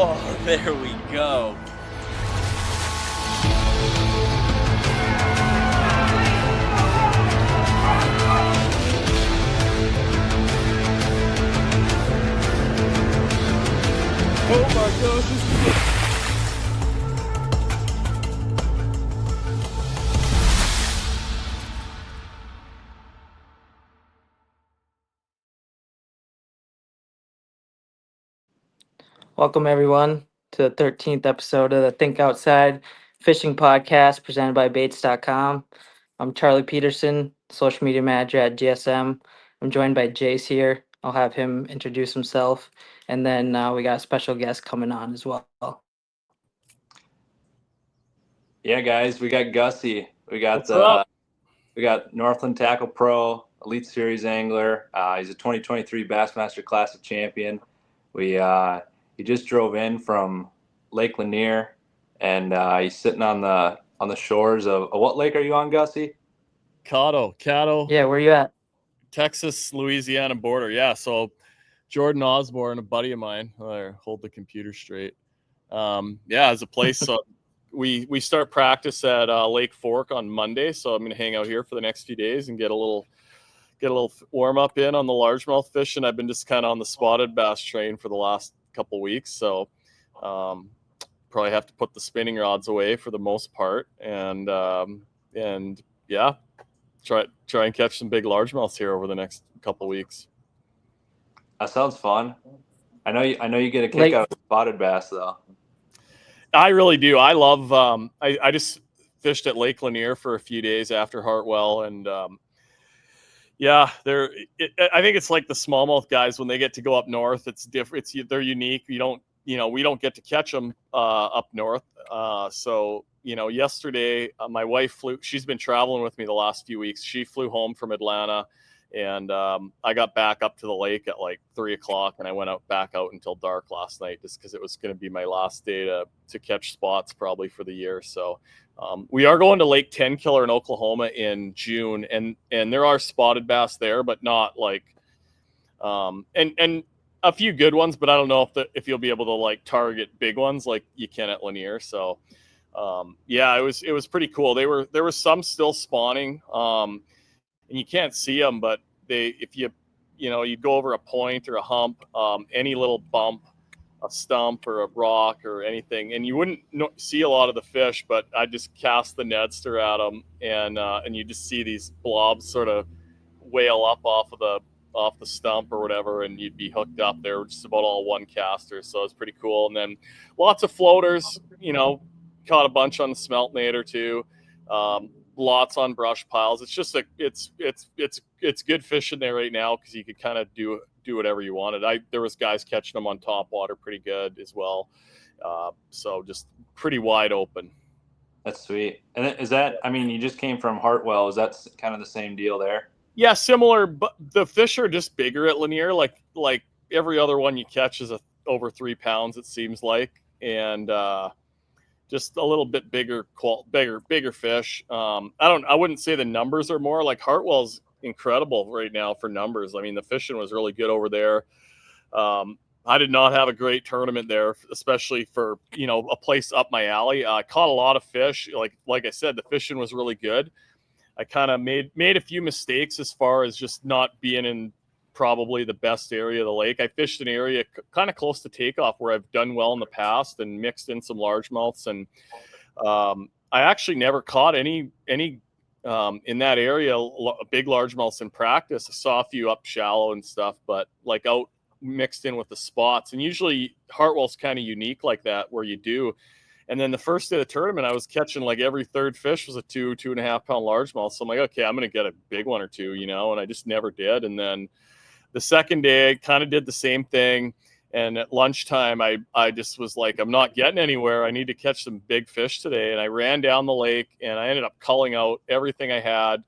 Oh, there we go. Oh my gosh. Welcome, everyone, to the 13th episode of the Think Outside Fishing Podcast presented by Baits.com. I'm Charlie Peterson, social media manager at GSM. I'm joined by Jace here. I'll have him introduce himself. And then we got a special guest coming on as well. Yeah, guys, we got Gussy. We got Northland Tackle Pro, Elite Series angler. He's a 2023 Bassmaster Classic Champion. He just drove in from Lake Lanier, and he's sitting on the shores of what lake are you on, Gussy? Caddo. Yeah, where you at? Texas-Louisiana border. Yeah, so Jordan Osborne, a buddy of mine, hold the computer straight. As a place. So we start practice at Lake Fork on Monday, so I'm going to hang out here for the next few days and get a little warm up in on the largemouth fishing. I've been just kind of on the spotted bass train for the last couple weeks, so probably have to put the spinning rods away for the most part, and try and catch some big largemouths here over the next couple weeks. That sounds fun. I know you get a kick out of spotted bass though. I really do. I love. I just fished at Lake Lanier for a few days after Hartwell, and I think it's like the smallmouth guys when they get to go up north. It's different. They're unique. We don't get to catch them up north. So yesterday my wife flew. She's been traveling with me the last few weeks. She flew home from Atlanta, and I got back up to the lake at like 3:00, and I went back out until dark last night just because it was going to be my last day to catch spots probably for the year. So we are going to Lake 10 Killer in Oklahoma in June, and there are spotted bass there, but not like and a few good ones, but I don't know if you'll be able to like target big ones like you can at Lanier. So it was pretty cool. There were some still spawning, and you can't see them, but if you go over a point or a hump, any little bump, a stump or a rock or anything, and you wouldn't see a lot of the fish, but I just cast the Nedster at them, and you just see these blobs sort of wail up off the stump or whatever, and you'd be hooked up there, just about all one caster. So it's pretty cool. And then lots of floaters, caught a bunch on the Smeltinator too. Lots on brush piles. It's just it's good fishing there right now because you could kind of do whatever you wanted. There was guys catching them on top water pretty good as well. So just pretty wide open. That's sweet. And is that, I mean, you just came from Hartwell. Is that kind of the same deal there? Yeah, similar, but the fish are just bigger at Lanier. Like every other one you catch is over 3 pounds, it seems like, and just a little bit bigger fish. I wouldn't say the numbers are more. Like Hartwell's incredible right now for numbers. I mean, the fishing was really good over there. I did not have a great tournament there, especially for a place up my alley. I caught a lot of fish. Like I said, the fishing was really good. I kind of made a few mistakes as far as just not being in probably the best area of the lake. I fished an area kind of close to takeoff where I've done well in the past and mixed in some largemouths, and I actually never caught any in that area big largemouths in practice. I saw a few up shallow and stuff, but like out mixed in with the spots. And usually Hartwell's kind of unique like that, where you do. And then the first day of the tournament, I was catching like every third fish was a 2.5 pound largemouth. So I'm like, okay, I'm going to get a big one or two, and I just never did. And then the second day, I kind of did the same thing. And at lunchtime, I just was like, I'm not getting anywhere. I need to catch some big fish today. And I ran down the lake, and I ended up culling out everything I had,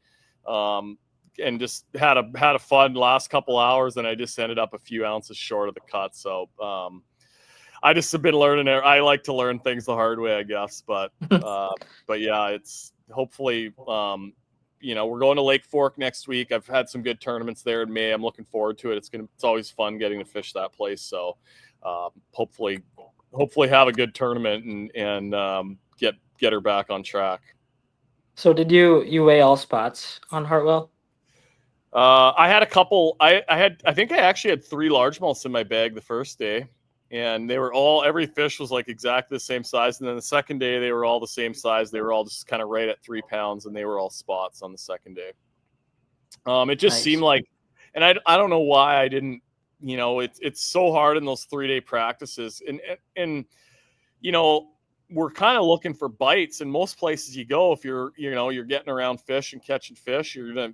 and just had a fun last couple hours. And I just ended up a few ounces short of the cut. So I just have been learning there. I like to learn things the hard way, I guess. But yeah, it's hopefully, we're going to Lake Fork next week. I've had some good tournaments there in May. I'm looking forward to it. It's always fun getting to fish that place. So hopefully hopefully have a good tournament and get her back on track. So did you weigh all spots on Hartwell? I had a couple. I think I actually had 3 largemouths in my bag the first day, and they were every fish was like exactly the same size. And then the second day they were all the same size. They were all just kind of right at 3 pounds, and they were all spots on the second day. It just seemed like, and I don't know why I didn't. It's so hard in those 3-day practices, and we're kind of looking for bites. And most places you go, if you're getting around fish and catching fish, you're gonna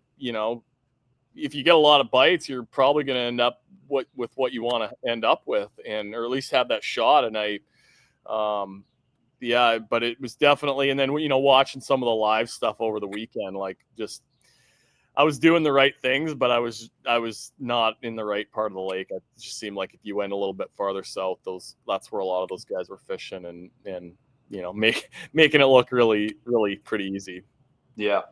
if you get a lot of bites, you're probably going to end up with what you want to end up with, or at least have that shot. And but it was definitely, and then, watching some of the live stuff over the weekend, like just, I was doing the right things, but I was not in the right part of the lake. It just seemed like if you went a little bit farther south, that's where a lot of those guys were fishing and making it look really, really pretty easy. Yeah.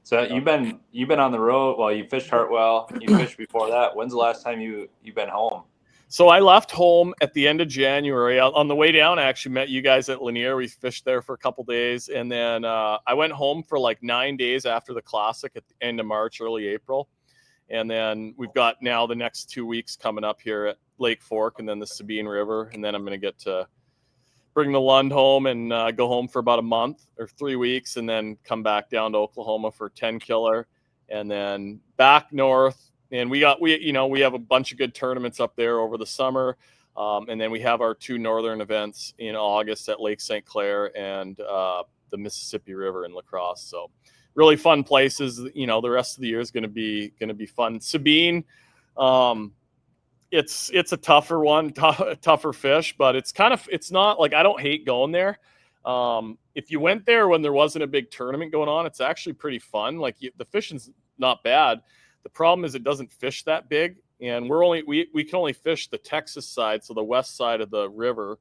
So you've been on the road. Well, you fished Hartwell. You fished before that. When's the last time you've been home? So I left home at the end of January. On the way down, I actually met you guys at Lanier. We fished there for a couple days, and then I went home for like 9 days after the Classic at the end of March, early April. And then we've got now the next 2 weeks coming up here at Lake Fork, and then the Sabine River, and then I'm going to get to bring the Lund home and go home for about a month or 3 weeks, and then come back down to Oklahoma for 10 killer, and then back north. And we have a bunch of good tournaments up there over the summer. And then we have our 2 northern events in August at Lake St. Clair and the Mississippi River in La Crosse. So really fun places. The rest of the year is going to be fun. Sabine, it's a tougher one, tougher fish, but it's not like, I don't hate going there. If you went there when there wasn't a big tournament going on, it's actually pretty fun. Like the fishing's not bad. The problem is it doesn't fish that big, and we can only fish the Texas side, so the west side of the river,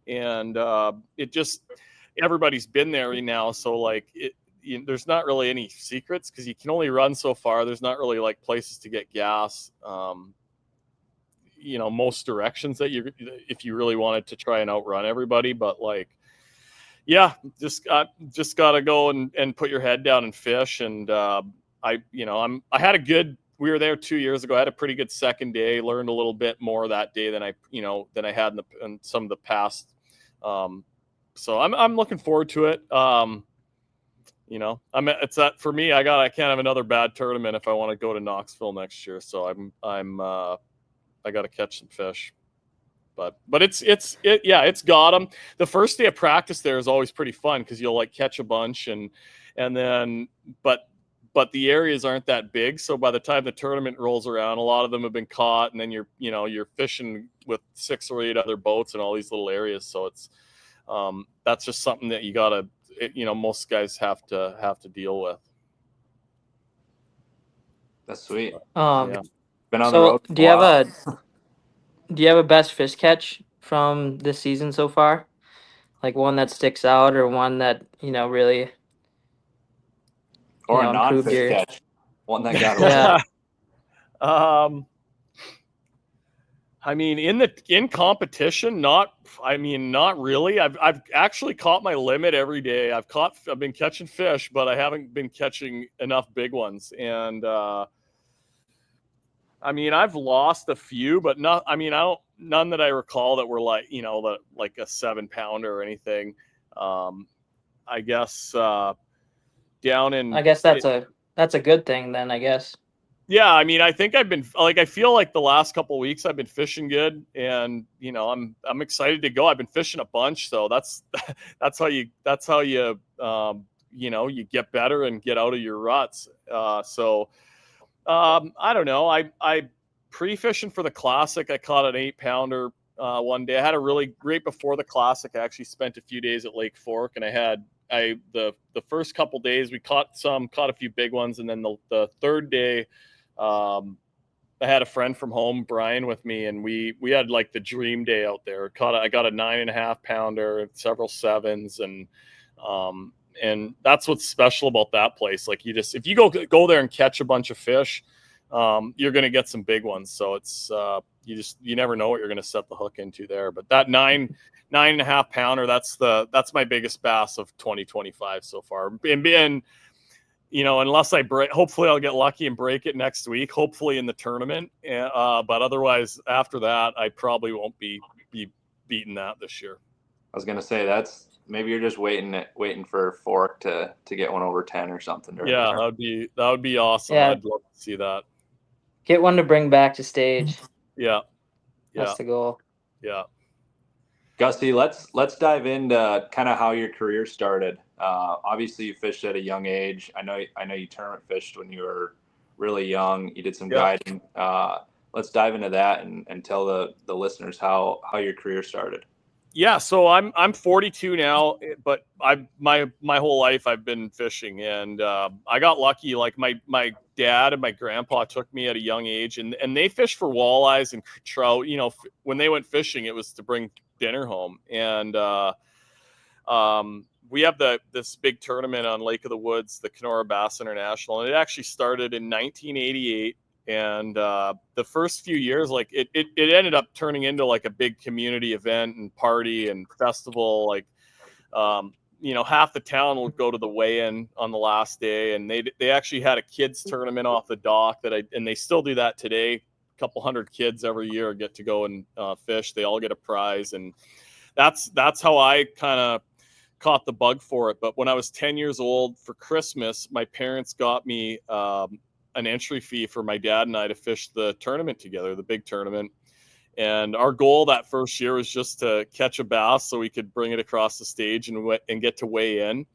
and everybody's been there now, so like there's not really any secrets because you can only run so far. There's not really like places to get gas. Most directions that if you really wanted to try and outrun everybody, but like, yeah, just got to go and put your head down and fish. And we were there 2 years ago. I had a pretty good second day, learned a little bit more that day than I had in some of the past. So I'm looking forward to it. It's that for me, I can't have another bad tournament if I want to go to Knoxville next year. So I got to catch some fish, but it's got them. The first day of practice there is always pretty fun because you'll like catch a bunch and then, but the areas aren't that big. So by the time the tournament rolls around, a lot of them have been caught, and then you're fishing with 6 or 8 other boats in all these little areas. So it's, that's just something that you gotta, most guys have to deal with. That's sweet. Yeah. Been on the road. Do you have a best fish catch from this season so far? Like one that sticks out, or one that really, or a non-fish catch, one that got away. Yeah. I mean, in competition, not really. I've actually caught my limit every day. I've been catching fish, but I haven't been catching enough big ones. And I've lost a few, but none that I recall that were like, like a 7-pounder or anything. I guess down in. I guess that's a good thing then, I guess. Yeah, I think I've been like, I feel like the last couple of weeks I've been fishing good, and I'm excited to go. I've been fishing a bunch, so that's how you you get better and get out of your ruts. I don't know. I pre-fishing for the Classic, I caught an 8-pounder one day. I had a really great before the Classic. I actually spent a few days at Lake Fork, and the first couple days we caught a few big ones, and then the third day, I had a friend from home, Brian, with me, and we had like the dream day out there. I got a 9.5-pounder, several 7s, and that's what's special about that place. Like if you go there and catch a bunch of fish, you're going to get some big ones. So it's you never know what you're going to set the hook into there. But that 9.5 pounder, that's my biggest bass of 2025 so far. And unless I break, hopefully I'll get lucky and break it next week, hopefully in the tournament. But otherwise, after that, I probably won't be beating that this year. I was gonna say maybe you're just waiting for a fork to get one over 10 or something. Yeah, that would be awesome. Yeah. I'd love to see that. Get one to bring back to stage. Yeah. That's the goal. Yeah. Gussy, let's dive into kind of how your career started. Obviously, you fished at a young age. I know you tournament fished when you were really young. You did some guiding. Let's dive into that and tell the listeners how your career started. Yeah, so I'm 42 now, but my whole life I've been fishing, and I got lucky. Like my dad and my grandpa took me at a young age, and they fished for walleyes and trout. When they went fishing, it was to bring dinner home, and we have this big tournament on Lake of the Woods, the Kenora Bass International, and it actually started in 1988. And the first few years, like it ended up turning into like a big community event and party and festival. Like, half the town would go to the weigh-in on the last day, and they actually had a kids tournament off the dock and they still do that today. A couple hundred kids every year get to go and fish. They all get a prize, and that's how I kind of caught the bug for it. But when I was 10 years old, for Christmas, my parents got me an entry fee for my dad and I to fish the tournament together, the big tournament. And our goal that first year was just to catch a bass so we could bring it across the stage and get to weigh in.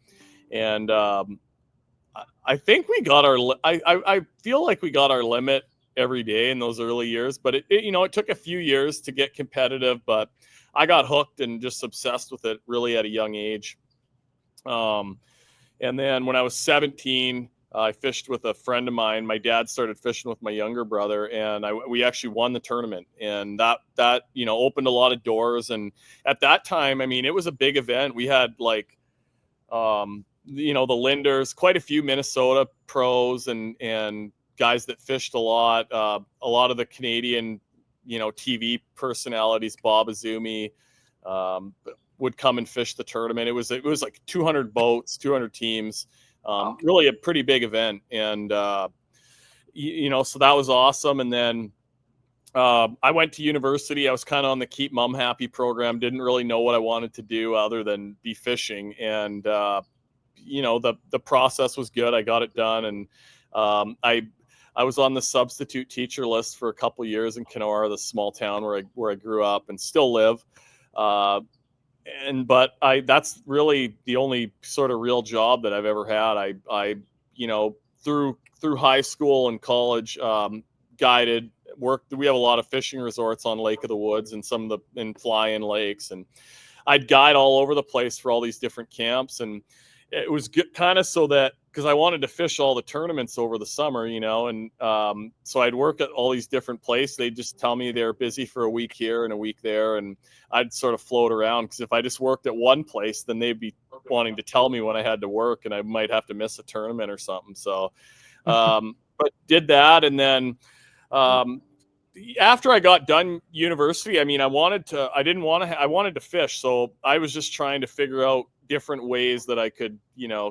And I think we got I feel like we got our limit every day in those early years, but it took a few years to get competitive, but I got hooked and just obsessed with it really at a young age. And then when I was 17, I fished with a friend of mine. My dad started fishing with my younger brother, and we actually won the tournament. And that opened a lot of doors. And at that time, I mean, it was a big event. We had like, the Linders, quite a few Minnesota pros and guys that fished a lot of the Canadian, TV personalities, Bob Azumi, would come and fish the tournament. It was like 200 boats, 200 teams. Really a pretty big event. And, so that was awesome. And then I went to university. I was kind of on the Keep Mom Happy program. Didn't really know what I wanted to do other than be fishing. And, the process was good. I got it done. And I was on the substitute teacher list for a couple of years in Kenora, the small town where I grew up and still live. But that's really the only sort of real job that I've ever had. I through high school and college, guided, worked. We have a lot of fishing resorts on Lake of the Woods and fly-in lakes, and I'd guide all over the place for all these different camps. And it was good, kind of so that, because I wanted to fish all the tournaments over the summer, and so I'd work at all these different places. They'd just tell me they're busy for a week here and a week there, and I'd sort of float around, because if I just worked at one place, then they'd be wanting to tell me when I had to work, and I might have to miss a tournament or something. So, but did that, and then after I got done university, I mean, I wanted to fish, so I was just trying to figure out different ways that I could,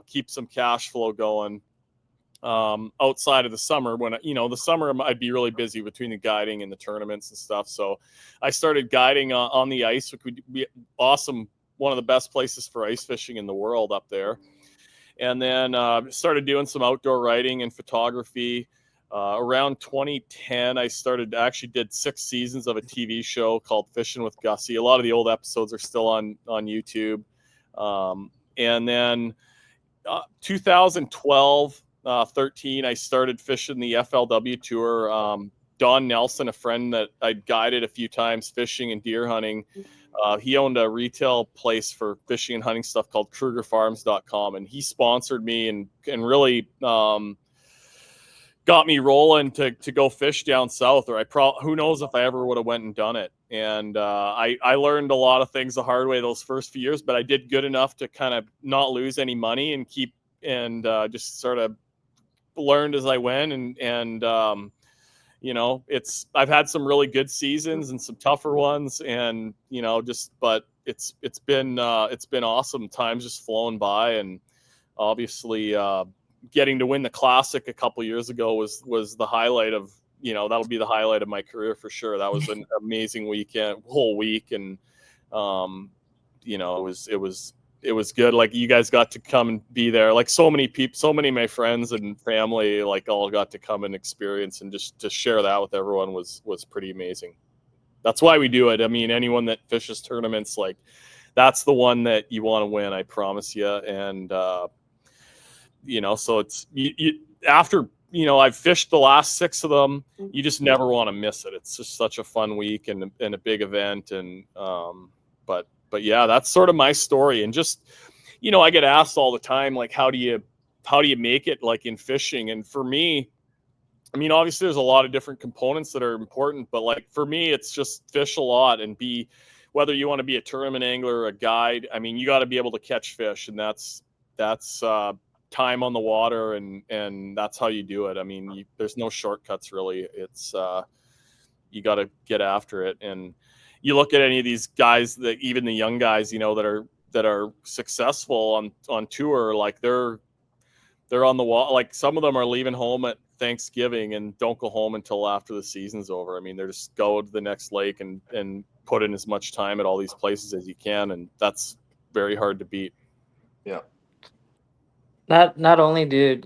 keep some cash flow going outside of the summer, when, the summer I'd be really busy between the guiding and the tournaments and stuff. So I started guiding on the ice, which would be awesome. One of the best places for ice fishing in the world up there. And then started doing some outdoor writing and photography. Around 2010, I actually did 6 seasons of a TV show called Fishing with Gussy. A lot of the old episodes are still on YouTube. And then 2012, 13, I started fishing the FLW tour. Don Nelson, a friend that I'd guided a few times fishing and deer hunting, he owned a retail place for fishing and hunting stuff called KrugerFarms.com, and he sponsored me and really got me rolling to go fish down south, or who knows if I ever would have went and done it. And I learned a lot of things the hard way those first few years, but I did good enough to kind of not lose any money and just sort of learned as I went. And I've had some really good seasons and some tougher ones, and but it's been awesome. Time's just flown by, and obviously getting to win the Classic a couple years ago was the highlight of, that'll be the highlight of my career for sure. That was an amazing weekend, whole week, and it was good. Like, you guys got to come and be there. Like, so many people, so many of my friends and family, like, all got to come and experience, and just to share that with everyone was pretty amazing. That's why we do it. I mean, anyone that fishes tournaments, like, that's the one that you want to win, I promise you. And so it's after I've fished the last 6 of them, you just never want to miss it. It's just such a fun week and a big event. And but yeah, that's sort of my story. And just, I get asked all the time, like, how do you make it, like, in fishing? And for me, I mean, obviously there's a lot of different components that are important, but, like, for me, it's just fish a lot and whether you want to be a tournament angler or a guide. I mean, you got to be able to catch fish, and that's time on the water, and that's how you do it. I mean, there's no shortcuts really. It's you got to get after it. And you look at any of these guys, that even the young guys, that are successful on tour, like, they're on the wall. Like, some of them are leaving home at Thanksgiving and don't go home until after the season's over. I mean, they just go to the next lake and put in as much time at all these places as you can, and that's very hard to beat. Yeah. Not only do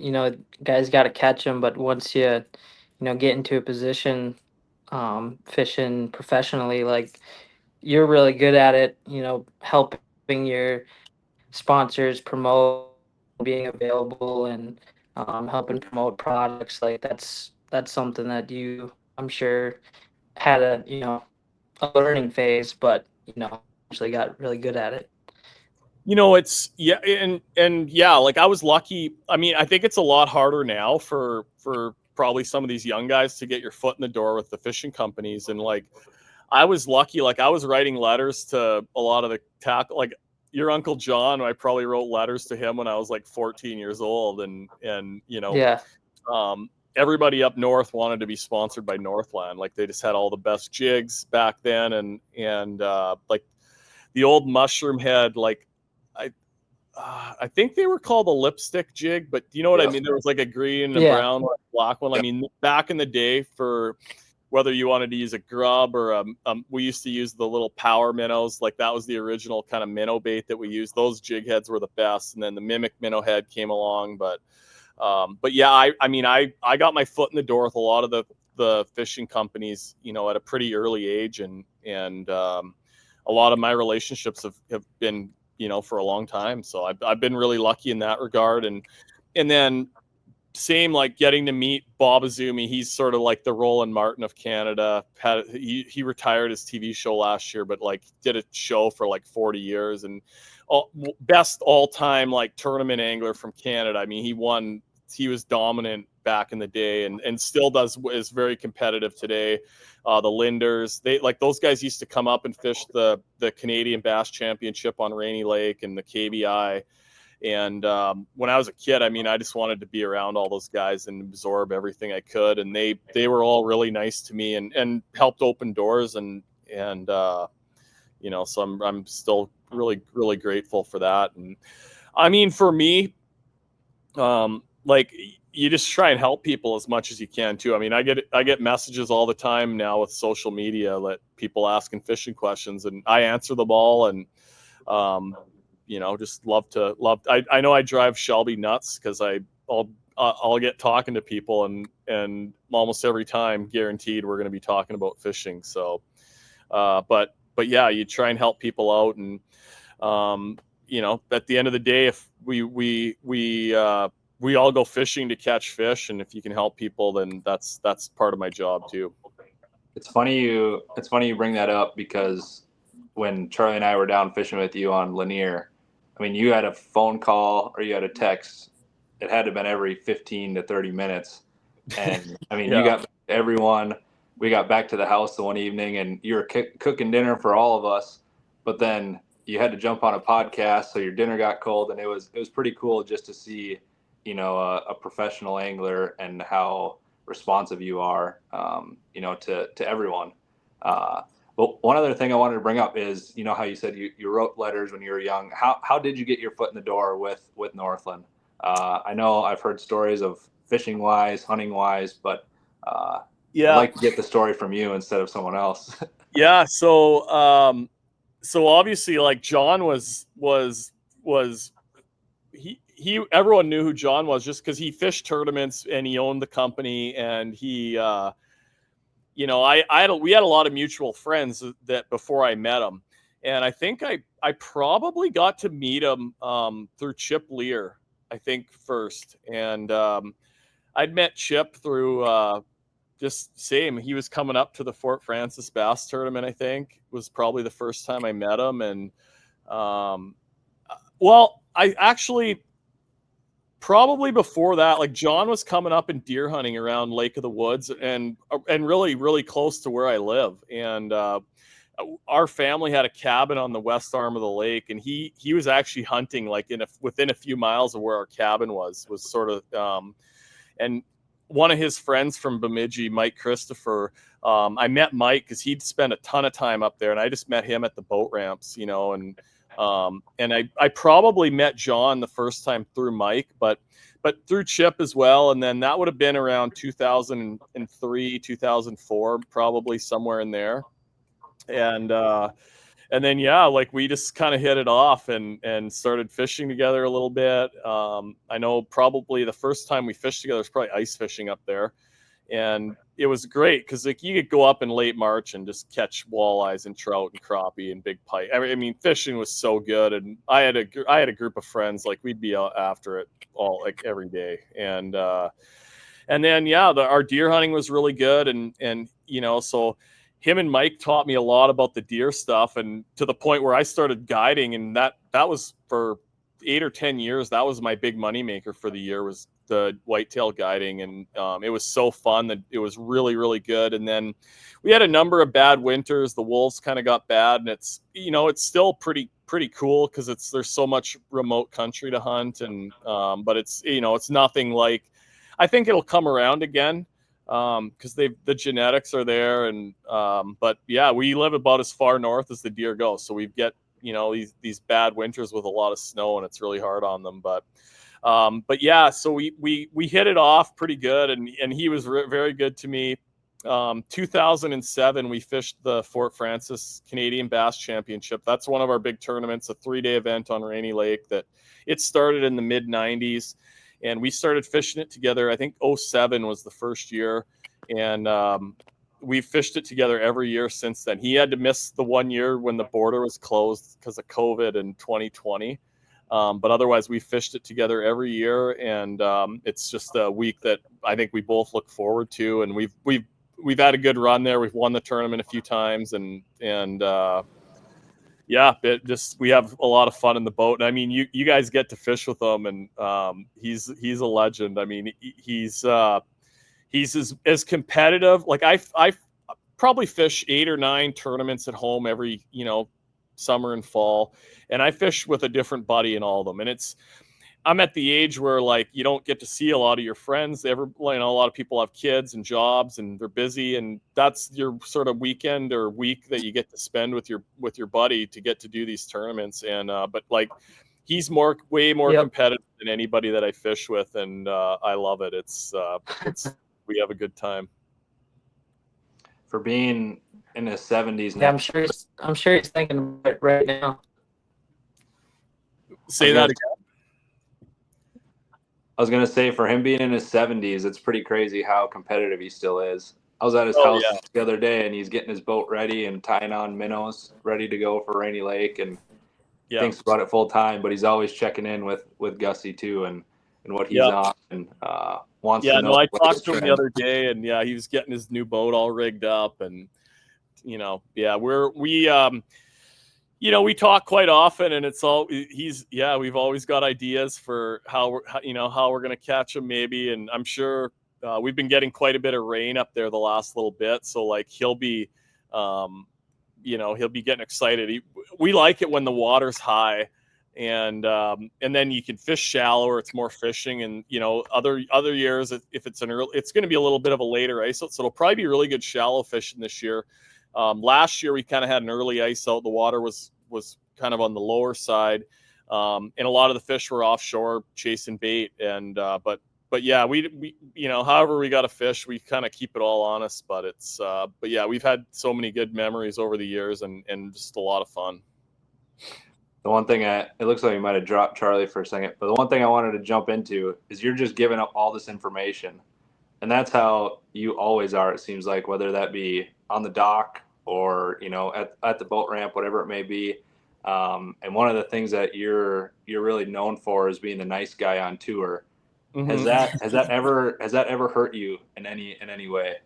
guys got to catch them, but once you get into a position fishing professionally, like, you're really good at it, helping your sponsors promote, being available, and helping promote products. Like, that's something that I'm sure, had a learning phase, but actually got really good at it. It's and yeah, like, I was lucky. I mean, I think it's a lot harder now for probably some of these young guys to get your foot in the door with the fishing companies. And, like, I was lucky. Like, I was writing letters to a lot of the tackle, like, your Uncle John. I probably wrote letters to him when I was like 14 years old, and Yeah. Everybody up north wanted to be sponsored by Northland. Like, they just had all the best jigs back then, and like, the old mushroom head, like, I think they were called a lipstick jig, but you know what I mean? There was like a green and a brown, black one. I mean, back in the day, for whether you wanted to use a grub or we used to use the little power minnows. Like, that was the original kind of minnow bait that we used. Those jig heads were the best. And then the mimic minnow head came along. But yeah, I mean, I got my foot in the door with a lot of the fishing companies, at a pretty early age. And a lot of my relationships have been, for a long time. So I've been really lucky in that regard. And then same, like, getting to meet Bob Azumi. He's sort of like the Roland Martin of Canada. He retired his TV show last year, but, like, did a show for like 40 years, and best all-time, like, tournament angler from Canada. I mean, he was dominant back in the day, and still is very competitive today. The Linders, those guys used to come up and fish the Canadian Bass Championship on Rainy Lake and the KBI. And when I was a kid, I mean, I just wanted to be around all those guys and absorb everything I could. And they were all really nice to me and helped open doors. And so I'm still really, really grateful for that. And I mean, for me, like, you just try and help people as much as you can too. I mean, I get messages all the time now with social media, that people asking fishing questions, and I answer them all. And just love. I know I drive Shelby nuts, because I'll get talking to people, and almost every time, guaranteed, we're going to be talking about fishing. So, but yeah, you try and help people out, and at the end of the day, if we all go fishing to catch fish, and if you can help people, then that's part of my job too. It's funny you bring that up, because when Charlie and I were down fishing with you on Lanier, I mean, you had a phone call or you had a text. It had to have been every 15 to 30 minutes. And I mean, You got everyone. We got back to the house the one evening, and you were cooking dinner for all of us, but then you had to jump on a podcast, so your dinner got cold. And it was pretty cool just to see, a professional angler, and how responsive you are, to everyone. But one other thing I wanted to bring up is, how you said you wrote letters when you were young. How did you get your foot in the door with Northland? I know I've heard stories of fishing wise, hunting wise, but I'd like to get the story from you instead of someone else. Yeah. So obviously, like, John was he everyone knew who John was just because he fished tournaments and he owned the company, and he we had a lot of mutual friends that before I met him, and I think I probably got to meet him through Chip Lear, I think, first, and I'd met Chip through just same. He was coming up to the Fort Francis Bass Tournament, I think, was probably the first time I met him, and I actually probably before that, like, John was coming up and deer hunting around Lake of the Woods and really, really close to where I live. And our family had a cabin on the west arm of the lake, and he was actually hunting like within a few miles of where our cabin was sort of, and one of his friends from Bemidji, Mike Christopher, I met Mike because he'd spent a ton of time up there, and I just met him at the boat ramps, and I probably met John the first time through Mike, but through Chip as well. And then that would have been around 2003, 2004, probably somewhere in there. And then, yeah, like, we just kind of hit it off and started fishing together a little bit. I know probably the first time we fished together was probably ice fishing up there. And it was great because, like, you could go up in late March and just catch walleyes and trout and crappie and big pike. I mean, fishing was so good, and I had a group of friends, like, we'd be out after it all, like, every day. And then, yeah, our deer hunting was really good, and so him and Mike taught me a lot about the deer stuff, and to the point where I started guiding, and that was for 8 or 10 years. That was my big money maker for the year, was the whitetail guiding, and it was so fun that it was really, really good. And then we had a number of bad winters. The wolves kind of got bad, and it's still pretty cool because there's so much remote country to hunt, and but it's nothing like, I think it'll come around again because the genetics are there, and but yeah, we live about as far north as the deer go, so we get these bad winters with a lot of snow, and it's really hard on them. But yeah, so we hit it off pretty good, and he was very good to me. 2007, we fished the Fort Francis Canadian Bass Championship. That's one of our big tournaments, a 3-day event on Rainy Lake that it started in the mid 90s, and we started fishing it together. I think 2007 was the first year, and we've fished it together every year since then. He had to miss the 1 year when the border was closed because of COVID in 2020. But otherwise, we fished it together every year, and it's just a week that I think we both look forward to. And we've had a good run there. We've won the tournament a few times, and yeah, we have a lot of fun in the boat. And I mean, you guys get to fish with him, and he's a legend. I mean, he's as competitive. Like, I probably fish 8 or 9 tournaments at home every summer and fall, and I fish with a different buddy in all of them. And I'm at the age where, like, you don't get to see a lot of your friends. A lot of people have kids and jobs, and they're busy, and that's your sort of weekend or week that you get to spend with your buddy to get to do these tournaments. And but, like, he's way more competitive than anybody that I fish with, and I love it. It's we have a good time. For being in his 70s now. Yeah, I'm sure he's thinking about it right now. Say that again. I was gonna say, for him being in his 70s, it's pretty crazy how competitive he still is. I was at his house the other day, and he's getting his boat ready and tying on minnows, ready to go for Rainy Lake, and thinks about it full time. But he's always checking in with Gussy too, and what he's on, and wants to know. I talked to him the other day, and he was getting his new boat all rigged up, and we talk quite often, and it's all we've always got ideas for how we're gonna catch him maybe, and I'm sure we've been getting quite a bit of rain up there the last little bit, so, like, he'll be getting excited. We like it when the water's high, and then you can fish shallower. It's more fishing, and other years if it's it's going to be a little bit of a later ice out, so it'll probably be really good shallow fishing this year. Last year we kind of had an early ice out. The water was kind of on the lower side, and a lot of the fish were offshore chasing bait, and but yeah, we however we got to fish, we kind of keep it all honest. But but yeah, we've had so many good memories over the years, and just a lot of fun. The one thing it looks like you might have dropped Charlie for a second, but the one thing I wanted to jump into is you're just giving up all this information, and that's how you always are. It seems like, whether that be on the dock or at the boat ramp, whatever it may be. And one of the things that you're really known for is being the nice guy on tour. Mm-hmm. Has that ever hurt you in any way?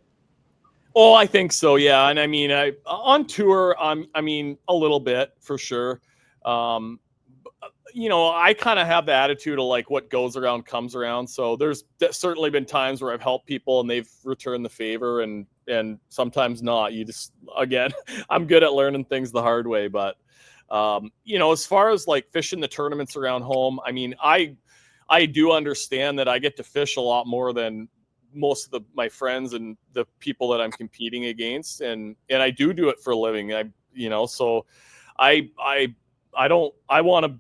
Oh, I think so. Yeah. And I mean, on tour, I mean, a little bit for sure. I kind of have the attitude of like, what goes around comes around. So there's certainly been times where I've helped people and they've returned the favor, and sometimes not. You just, again, I'm good at learning things the hard way. But, as far as like fishing the tournaments around home, I mean, I do understand that I get to fish a lot more than most of my friends and the people that I'm competing against. And I do it for a living. So I want to,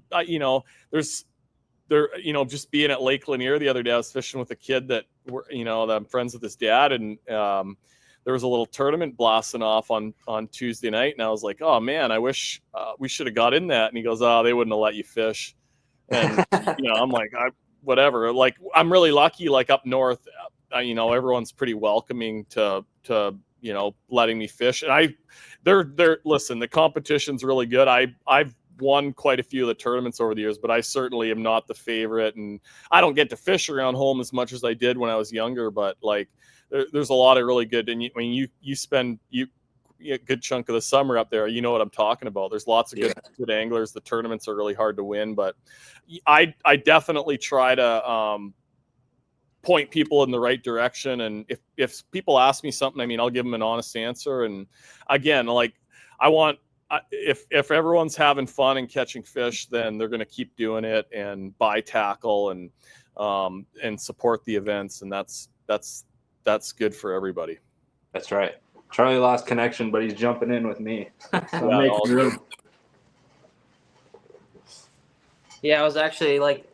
just being at Lake Lanier the other day, I was fishing with a kid that that I'm friends with his dad. And, there was a little tournament blasting off on Tuesday night. And I was like, oh man, I wish we should have got in that. And he goes, oh, they wouldn't have let you fish. And, I'm like, whatever. Like, I'm really lucky, like up north, everyone's pretty welcoming to letting me fish. And listen, the competition's really good. I've won quite a few of the tournaments over the years, but I certainly am not the favorite. And I don't get to fish around home as much as I did when I was younger, but like, there's a lot of really good, and you spend a good chunk of the summer up there, you know what I'm talking about. There's lots of good anglers. The tournaments are really hard to win, but I definitely try to point people in the right direction. And if people ask me something, I mean, I'll give them an honest answer. And again, like, I want, if everyone's having fun and catching fish, then they're going to keep doing it and buy tackle and support the events. And that's good for everybody. That's right. Charlie lost connection, but he's jumping in with me. Yeah, I was actually like,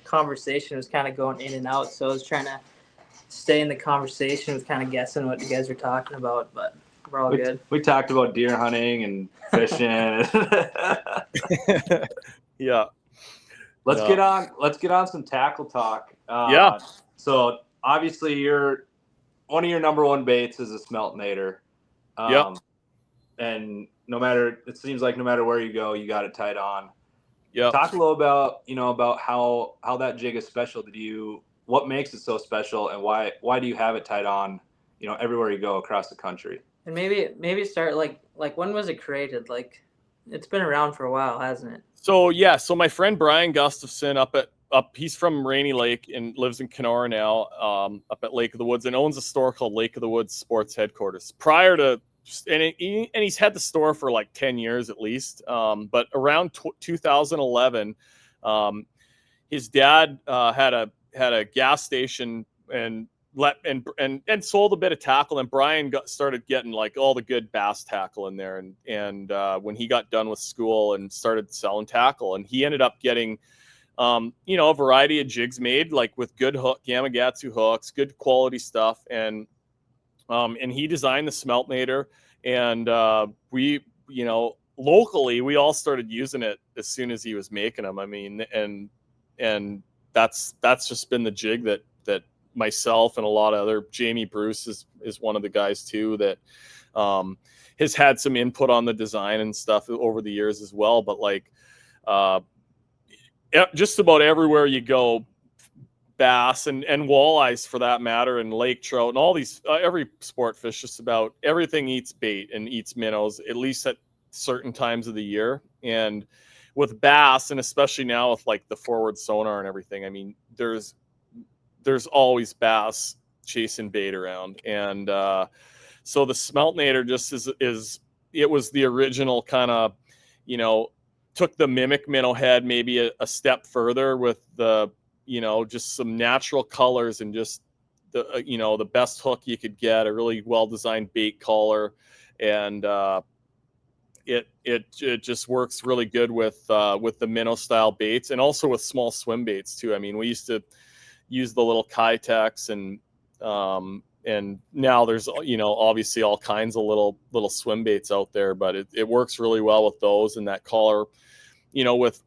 conversation was kind of going in and out, so I was trying to stay in the conversation, was kind of guessing what you guys are talking about, but we're all good. We talked about deer hunting and fishing. Yeah. Let's get on some tackle talk. So obviously one of your number one baits is a Smeltinator. And it seems like no matter where you go, you got it tied on. Yeah. Talk a little about how that jig is special to you. What makes it so special, and why do you have it tied on, everywhere you go across the country? And maybe start like when was it created? Like, it's been around for a while, hasn't it? So my friend Brian Gustafson he's from Rainy Lake and lives in Kenora now, up at Lake of the Woods, and owns a store called Lake of the Woods Sports Headquarters. Prior to, and he's had the store for like 10 years at least. But around 2011, his dad had a gas station and sold a bit of tackle, and Brian started getting like all the good bass tackle in there. And when he got done with school and started selling tackle, and he ended up getting a variety of jigs made, like with good Gamakatsu hooks, good quality stuff. And he designed the Smeltinator, and we, locally, we all started using it as soon as he was making them. I mean, and that's just been the jig that myself and a lot of other, Jamie Bruce is one of the guys too, that has had some input on the design and stuff over the years as well. But like, just about everywhere you go, bass and walleyes for that matter, and lake trout and all these, every sport fish, just about everything eats bait and eats minnows, at least at certain times of the year. And with bass, and especially now with like the forward sonar and everything, I mean, there's always bass chasing bait around. And so the Smeltinator just it was the original kind of, took the mimic minnow head maybe a step further with the, just some natural colors and just the, the best hook you could get, a really well-designed bait collar. And it just works really good with the minnow style baits, and also with small swim baits too. I mean, we used to use the little Kitex, and now there's, obviously all kinds of little swim baits out there, but it works really well with those. And that collar, with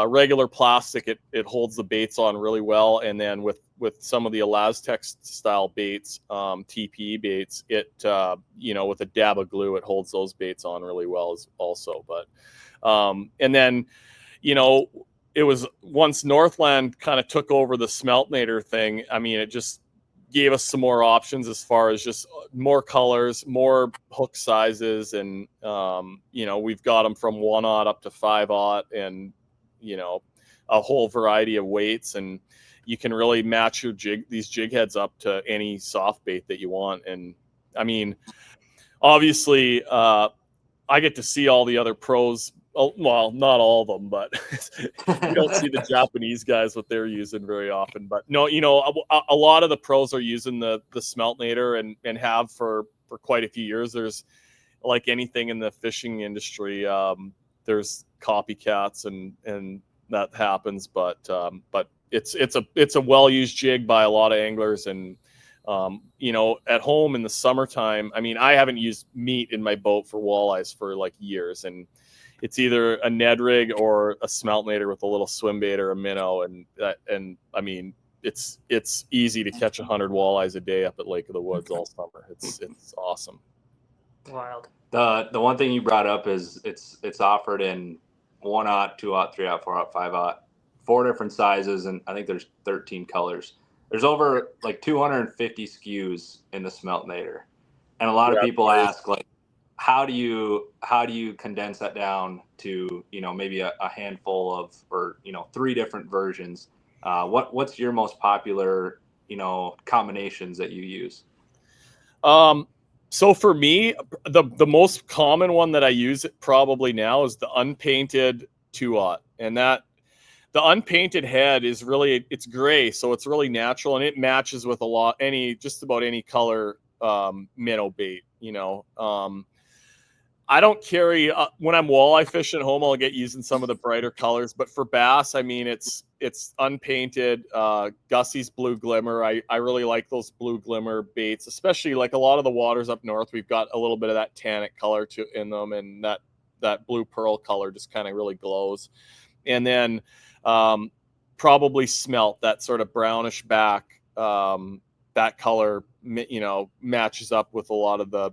regular plastic, it holds the baits on really well. And then with some of the Elastec style baits, TPE baits, it, with a dab of glue, it holds those baits on really well as also. But, and then, it was once Northland kind of took over the Smeltinator thing. I mean, it just gave us some more options as far as just more colors, more hook sizes. And, we've got them from 1/0 up to 5/0 and, a whole variety of weights. And you can really match these jig heads up to any soft bait that you want. And I mean, obviously, I get to see all the other pros. Well, not all of them, but you don't see the Japanese guys, what they're using very often. But no, a lot of the pros are using the Smeltinator and have for quite a few years. There's, like anything in the fishing industry, there's copycats and that happens. But it's a well-used jig by a lot of anglers. And at home in the summertime, I mean, I haven't used meat in my boat for walleyes for like years, and it's either a Ned rig or a Smeltinator with a little swim bait or a minnow. And I mean, it's easy to catch 100 walleyes a day up at Lake of the Woods all summer. It's awesome. Wild. The one thing you brought up is it's offered in 1/0, 2/0, 3/0, 4/0, 5/0, 4 different sizes, and I think there's 13 colors. There's over like 250 SKUs in the Smeltinator, and a lot of people ask, like, how do you condense that down to maybe a handful of, or 3 different versions? What's your most popular combinations that you use? So for me, the most common one that I use probably now is the unpainted 2/0, and that the unpainted head is really, it's gray, so it's really natural, and it matches with just about any color minnow bait. I don't carry when I'm walleye fishing at home, I'll get using some of the brighter colors, but for bass, I mean, it's unpainted. Gussy's blue glimmer. I really like those blue glimmer baits, especially like a lot of the waters up north. We've got a little bit of that tannic color in them, and that blue pearl color just kind of really glows. And then probably smelt, that sort of brownish back, that color, matches up with a lot of the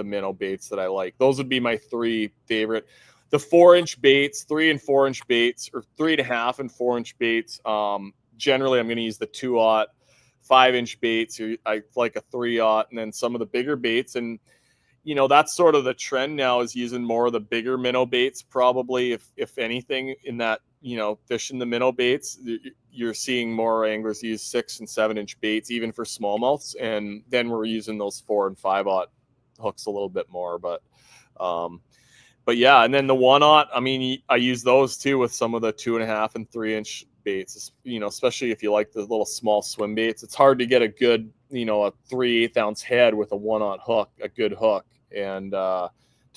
minnow baits that I like. Those would be my 3 favorite. The 4-inch baits, 3 and 4-inch baits, or 3.5 and 4-inch baits. Generally, I'm going to use the 2/0. 5-inch baits, I like a 3/0, and then some of the bigger baits. And that's sort of the trend now, is using more of the bigger minnow baits. Probably, if anything, in that fishing the minnow baits, you're seeing more anglers use 6 and 7-inch baits, even for smallmouths. And then we're using those 4 and 5/0 hooks a little bit more. But yeah, and then the 1/0, I mean, I use those too with some of the 2.5 and 3-inch baits, especially if you like the little small swim baits. It's hard to get a good, a 3/8 ounce head with a 1/0 hook, a good hook, and to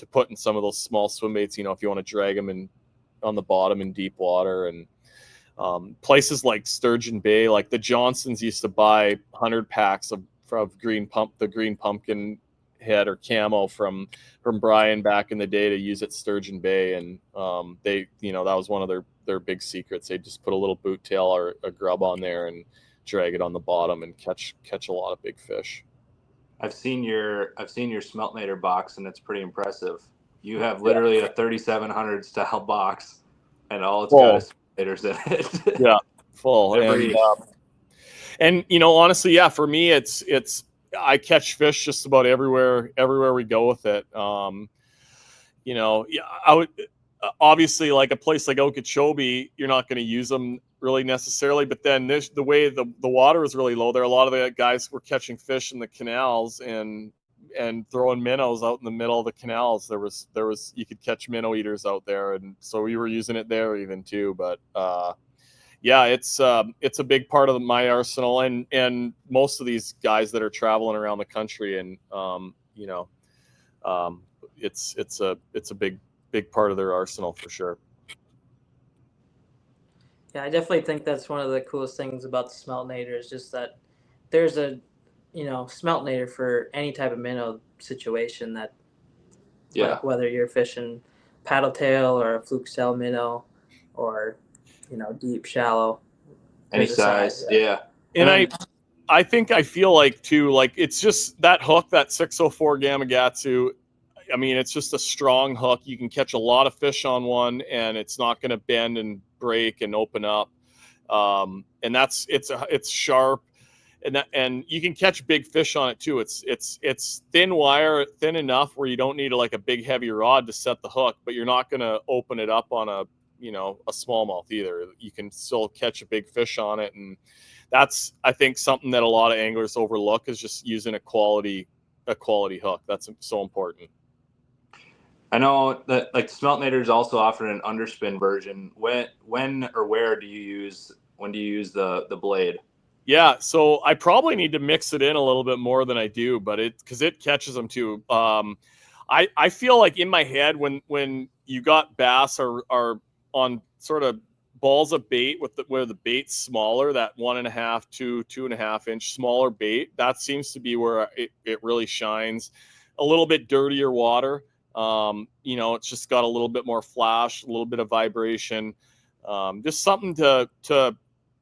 put in some of those small swim baits, if you want to drag them in on the bottom in deep water. And places like Sturgeon Bay, like the Johnsons used to buy 100 packs of the green pumpkin head or camo from Brian back in the day to use at Sturgeon Bay. And they, that was one of their big secrets. They just put a little boot tail or a grub on there and drag it on the bottom and catch a lot of big fish. I've seen your Smeltinator box, and it's pretty impressive. You have literally a 3700 style box, and all it's got is Smeltinators in it. Yeah, full. And honestly, yeah, for me, it's I catch fish just about everywhere we go with it. I would obviously, like a place like Okeechobee, you're not going to use them really necessarily. But then the way the water is really low there, a lot of the guys were catching fish in the canals and and throwing minnows out in the middle of the canals. There was you could catch minnow eaters out there, and so we were using it there even too. But yeah, it's a big part of my arsenal, and most of these guys that are traveling around the country, and it's a big part of their arsenal for sure. Yeah, I definitely think that's one of the coolest things about the Smeltinator is just that there's a, Smeltinator for any type of minnow situation that, like whether you're fishing paddle tail or a fluke shell minnow or, deep, shallow. Any size. Yeah. And I think I feel like too, like it's just that hook, that 604 Gamakatsu. I mean, it's just a strong hook. You can catch a lot of fish on one, and it's not going to bend and break and open up. And it's sharp, and you can catch big fish on it too. It's thin wire, thin enough where you don't need a big heavy rod to set the hook, but you're not going to open it up on a smallmouth either. You can still catch a big fish on it, and that's, I think, something that a lot of anglers overlook is just using a quality hook. That's so important. I know that Smeltinator is also offering an underspin version. When or where do you use the blade? Yeah, so I probably need to mix it in a little bit more than I do, but because it catches them too. I feel like in my head when you got bass are on sort of balls of bait where the bait's smaller, that 1.5 to 2.5 inch smaller bait, that seems to be where it really shines. A little bit dirtier water. It's just got a little bit more flash, a little bit of vibration, just something to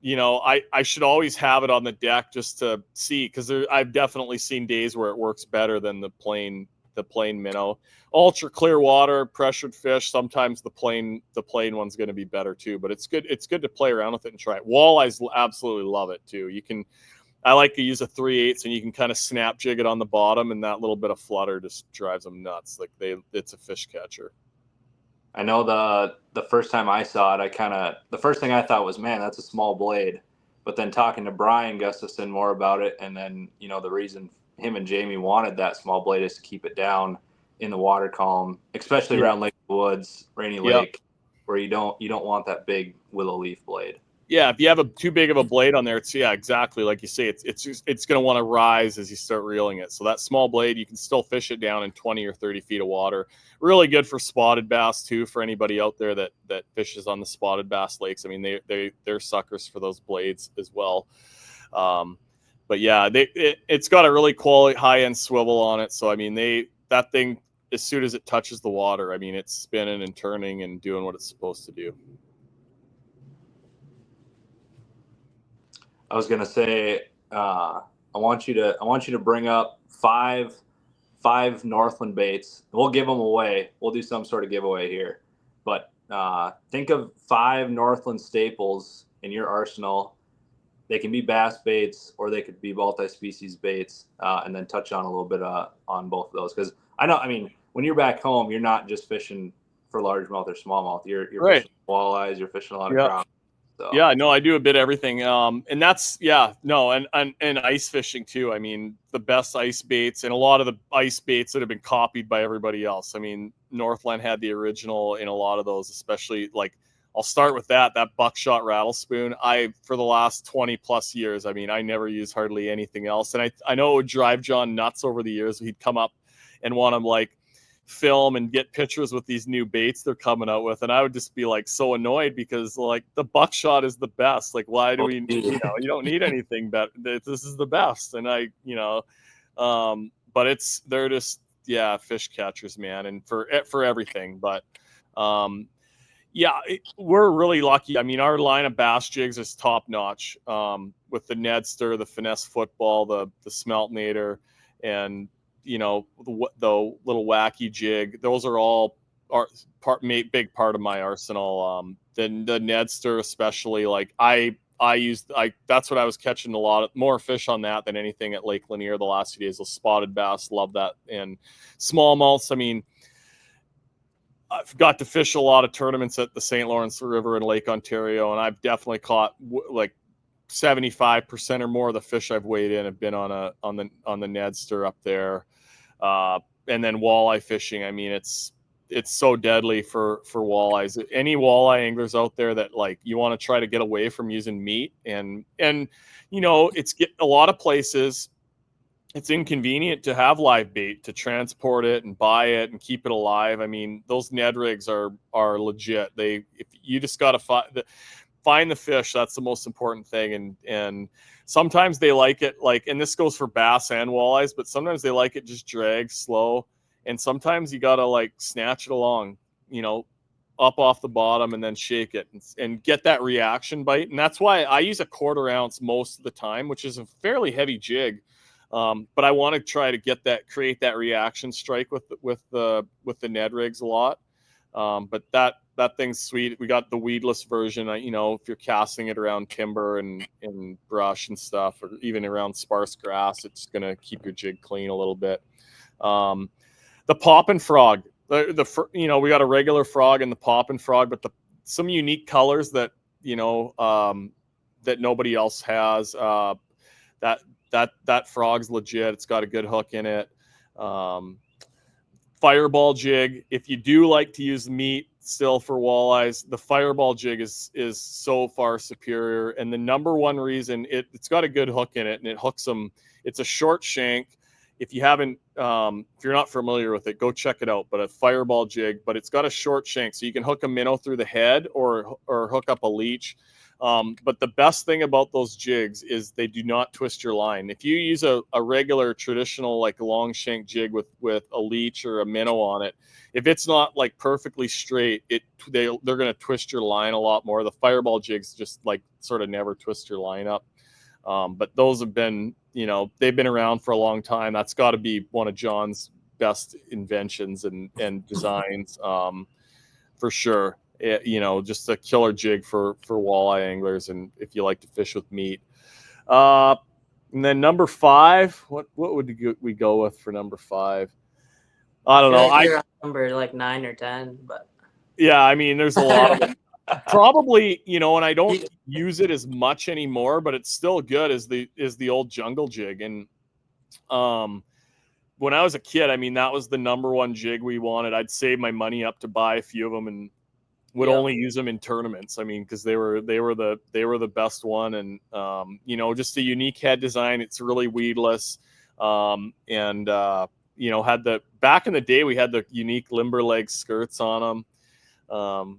I should always have it on the deck just to see, because I've definitely seen days where it works better than the plain minnow. Ultra clear water, pressured fish, sometimes the plain one's going to be better too, but it's good to play around with it and try it. Walleyes absolutely love it too. I like to use a 3/8, and you can kind of snap jig it on the bottom, and that little bit of flutter just drives them nuts. It's a fish catcher. I know the first time I saw it, the first thing I thought was, man, that's a small blade. But then talking to Brian Gustafson more about it, and then the reason him and Jamie wanted that small blade is to keep it down in the water column, especially around Lake Woods, Rainy Lake, where you don't want that big willow leaf blade. Yeah, if you have too big of a blade on there, exactly like you say, it's going to want to rise as you start reeling it. So that small blade, you can still fish it down in 20 or 30 feet of water. Really good for spotted bass too, for anybody out there that fishes on the spotted bass lakes. I mean, they're suckers for those blades as well. But yeah, it's got a really quality high-end swivel on it. So I mean, that thing, as soon as it touches the water, I mean, it's spinning and turning and doing what it's supposed to do. I was gonna say, I want you to bring up five Northland baits. We'll give them away. We'll do some sort of giveaway here. But think of 5 Northland staples in your arsenal. They can be bass baits, or they could be multi-species baits, and then touch on a little bit on both of those. Because when you're back home, you're not just fishing for largemouth or smallmouth. You're fishing walleyes. You're fishing a lot of crappie. So. Yeah, no, I do a bit of everything. And that's, and ice fishing too. I mean, the best ice baits, and a lot of the ice baits that have been copied by everybody else. I mean, Northland had the original in a lot of those, especially I'll start with that buckshot rattle spoon. For the last 20 plus years, I mean, I never used hardly anything else. And I know it would drive John nuts over the years. He'd come up and want to film and get pictures with these new baits they're coming out with, and I would just be so annoyed, because the buckshot is the best. Why do we you don't need anything better. This is the best. And but they're just fish catchers, man, and for everything. But we're really lucky. I mean, our line of bass jigs is top notch, with the Nedster, the Finesse Football, the Smeltinator, and the little wacky jig. Those are all big part of my arsenal. Then the Nedster, especially, that's what I was catching a lot more fish on that than anything at Lake Lanier the last few days. Those spotted bass, love that. And smallmouths, I mean, I've got to fish a lot of tournaments at the St. Lawrence River in Lake Ontario, and I've definitely caught 75% or more of the fish I've weighed in have been on the Nedster up there. And then walleye fishing. I mean, it's so deadly for walleyes. Any walleye anglers out there that like you want to try to get away from using meat and it's a lot of places it's inconvenient to have live bait, to transport it and buy it and keep it alive. I mean, those Ned rigs are legit. If you just got to find the fish, that's the most important thing. And sometimes they like it and this goes for bass and walleyes, but sometimes they like it just drag slow. And sometimes you got to snatch it along, up off the bottom and then shake it and get that reaction bite. And that's why I use a 1/4 ounce most of the time, which is a fairly heavy jig. But I want to try to create that reaction strike with the Ned rigs a lot. But that thing's sweet. We got the weedless version. If you're casting it around timber and brush and stuff, or even around sparse grass, it's gonna keep your jig clean a little bit. The poppin' frog, we got a regular frog and the poppin' frog, but some unique colors that that nobody else has. That frog's legit. It's got a good hook in it. Fireball jig. If you do like to use meat still for walleyes, the fireball jig is so far superior. And the number one reason it's got a good hook in it, and it hooks them. It's a short shank. If you haven't, if you're not familiar with it, go check it out. But a fireball jig, but it's got a short shank, so you can hook a minnow through the head or hook up a leech. But the best thing about those jigs is they do not twist your line. If you use a regular traditional long shank jig with a leech or a minnow on it, if it's not perfectly straight, they're going to twist your line a lot more. The fireball jigs just sort of never twist your line up. But those have been, they've been around for a long time. That's got to be one of John's best inventions and designs, for sure. Just a killer jig for walleye anglers, and if you like to fish with meat. And then number 5, what would we go with for number 5? I don't know. I number 9 or 10, but yeah, I mean, there's a lot of them. Probably, and I don't use it as much anymore, but it's still good as the old jungle jig. And when I was a kid, I mean, that was the number one jig we wanted. I'd save my money up to buy a few of them and would only use them in tournaments. I mean, because they were the best one, and just a unique head design. It's really weedless, and back in the day we had the unique limber leg skirts on them.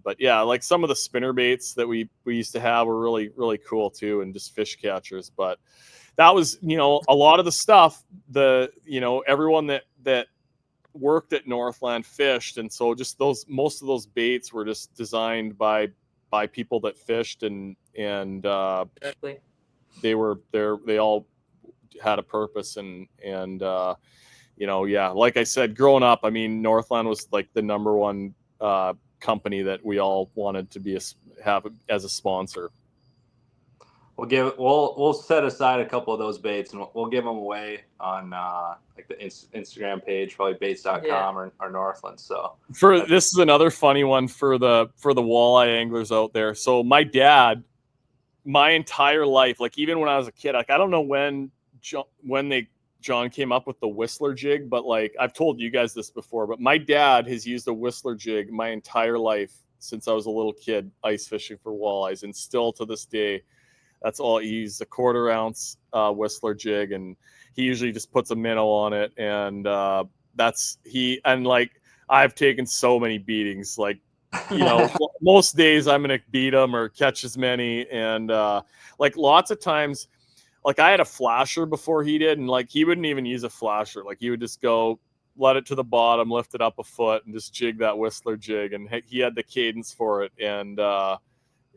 But yeah, some of the spinner baits that we used to have were really, really cool too, and just fish catchers. But that was a lot of the stuff. Everyone that worked at Northland fished, and so just most of those baits were just designed by people that fished, and exactly. they all had a purpose, and like I said, growing up, I mean, Northland was the number one company that we all wanted to have as a sponsor. We'll set aside a couple of those baits, and we'll give them away on the Instagram page, probably baits.com or Northland. So this is another funny one for the walleye anglers out there. So my dad, my entire life, even when I was a kid, I don't know when John came up with the Whistler jig, but I've told you guys this before, but my dad has used a Whistler jig my entire life since I was a little kid, ice fishing for walleyes, and still to this day. That's all he used, a 1/4 ounce Whistler jig, and he usually just puts a minnow on it, and I've taken so many beatings. Most days I'm gonna beat him or catch as many, and lots of times, I had a flasher before he did, and he wouldn't even use a flasher. He would just go let it to the bottom, lift it up a foot, and just jig that Whistler jig, and he had the cadence for it, and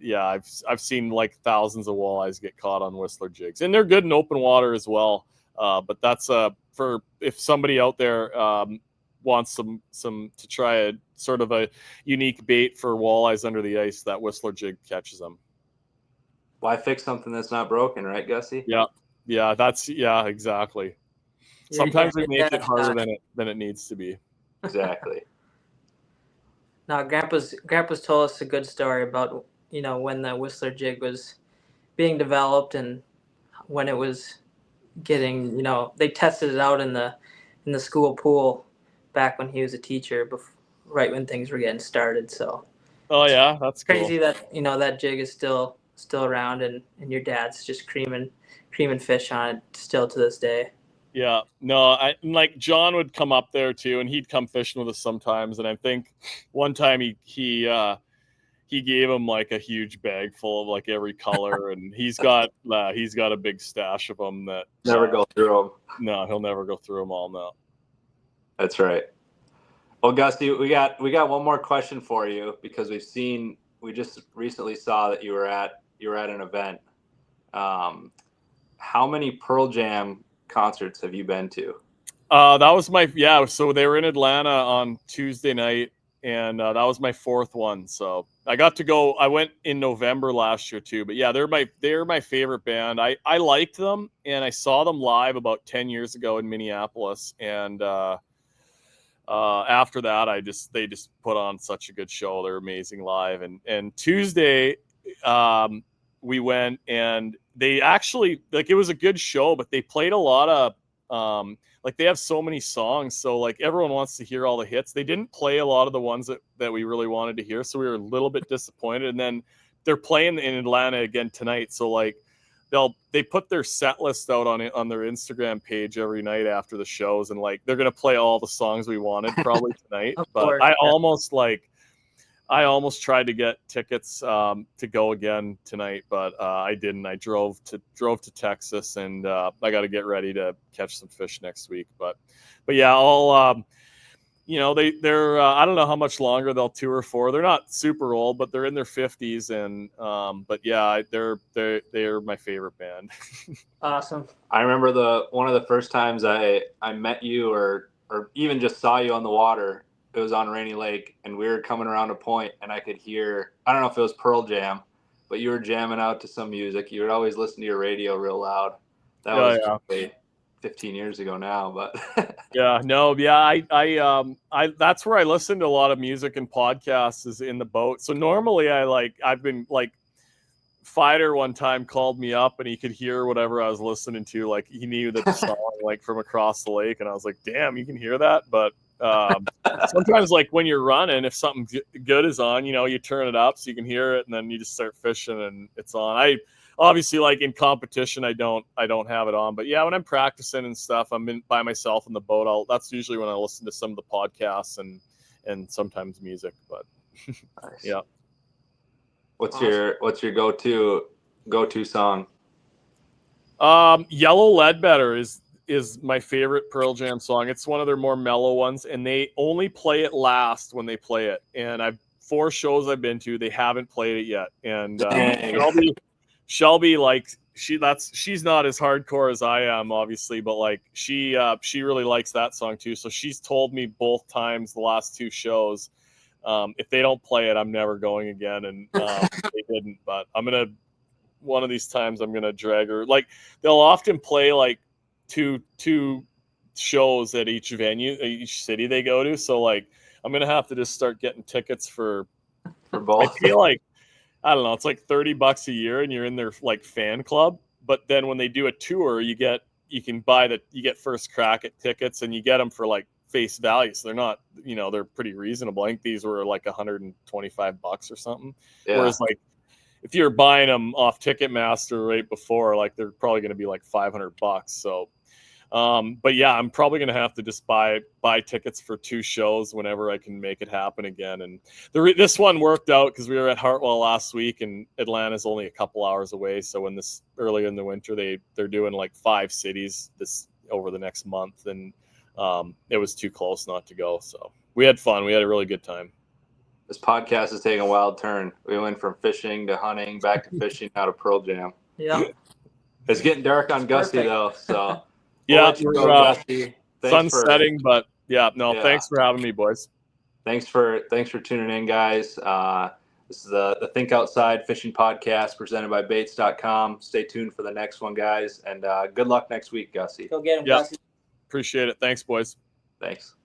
yeah, I've seen thousands of walleyes get caught on Whistler jigs, and they're good in open water as well. But that's for if somebody out there wants some to try a sort of a unique bait for walleyes under the ice, that Whistler jig catches them. Why fix something that's not broken, right, Gussy? Yeah, exactly. Sometimes we make it harder than it needs to be. Exactly. Now, Grandpa's told us a good story about when the Whistler jig was being developed, and when it was getting they tested it out in the in the school pool back when he was a teacher, right when things were getting started. So Oh yeah, that's cool. crazy that that jig is still around, and your dad's just creaming fish on it still to this day. Yeah, no, like John would come up there too, and he'd come fishing with us sometimes. And I think one time he gave him like a huge bag full of like every color, and he's got a big stash of them that Never go through them. No, he'll never go through them all. No. That's right. Well, Gusty, we got one more question for you, because we just recently saw that you were at an event. How many Pearl Jam concerts have you been to? That was so they were in Atlanta on Tuesday night, and that was my fourth one. So I got to go. I went in November last year too, but yeah, they're my favorite band. I liked them, and I saw them live about 10 years ago in Minneapolis, and after that, they just put on such a good show. They're amazing live. And Tuesday, we went, and they actually, like, it was a good show, but they played a lot of, like, they have so many songs. So like everyone wants to hear all the hits. They didn't play a lot of the ones that we really wanted to hear. So we were a little bit disappointed. And then they're playing in Atlanta again tonight. So like, they put their set list out on their Instagram page every night after the shows, and like they're gonna play all the songs we wanted probably tonight. But I almost tried to get tickets to go again tonight, but I didn't. I drove to Texas, and I got to get ready to catch some fish next week. But yeah, all they're I don't know how much longer they'll tour for. They're not super old, but they're in their 50s, and but yeah, they're my favorite band. Awesome. I remember one of the first times I met you, or even just saw you on the water. It was on Rainy Lake, and we were coming around a point, and I could hear, I don't know if it was Pearl Jam, but you were jamming out to some music. You would always listen to your radio real loud. That was probably 15 years ago now, but I that's where I listen to a lot of music and podcasts, is in the boat. So normally I've been like, Fighter one time called me up, and he could hear whatever I was listening to. Like, he knew the song like from across the lake, and I was like, damn, you can hear that. But sometimes, like, when you're running, if something good is on, you turn it up so you can hear it, and then you just start fishing and it's on. I obviously, like, in competition, I don't have it on, but yeah, when I'm practicing and stuff, I'm by myself in the boat. That's usually when I listen to some of the podcasts and sometimes music. But nice. Yeah. What's your go-to song? Yellow Ledbetter is my favorite Pearl Jam song. It's one of their more mellow ones, and they only play it last when they play it. And 4 shows I've been to, they haven't played it yet. And Shelby, like, she's not as hardcore as I am, obviously, but like she really likes that song too. So she's told me both times, the last 2 shows, if they don't play it, I'm never going again. And they didn't, but one of these times I'm gonna drag her. Like, they'll often play like two shows at each venue, each city they go to. So like, I'm gonna have to just start getting tickets for both. I feel like, I don't know, it's like $30 a year, and you're in their like fan club. But then when they do a tour, you get first crack at tickets, and you get them for like face value. So they're not, they're pretty reasonable. I think these were like $125 or something. Yeah. Whereas like, if you're buying them off Ticketmaster right before, like, they're probably going to be like $500. So, but yeah, I'm probably going to have to just buy tickets for 2 shows whenever I can make it happen again. And this one worked out because we were at Hartwell last week, and Atlanta's only a couple hours away. So when earlier in the winter, they're doing like 5 cities over the next month, and it was too close not to go. So we had fun. We had a really good time. This podcast is taking a wild turn. We went from fishing to hunting, back to fishing, now to Pearl Jam. Yeah. It's getting dark on Gussy though, so yeah, sun's setting, but thanks for having me, boys. Thanks for tuning in, guys. This is the Think Outside Fishing Podcast presented by Baits.com. Stay tuned for the next one, guys, and good luck next week, Gussy. Go get him, Gussy. Appreciate it. Thanks, boys. Thanks.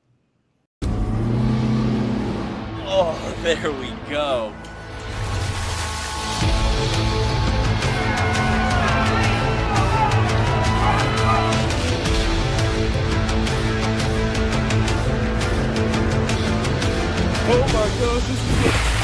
Oh, there we go. Oh my gosh, this is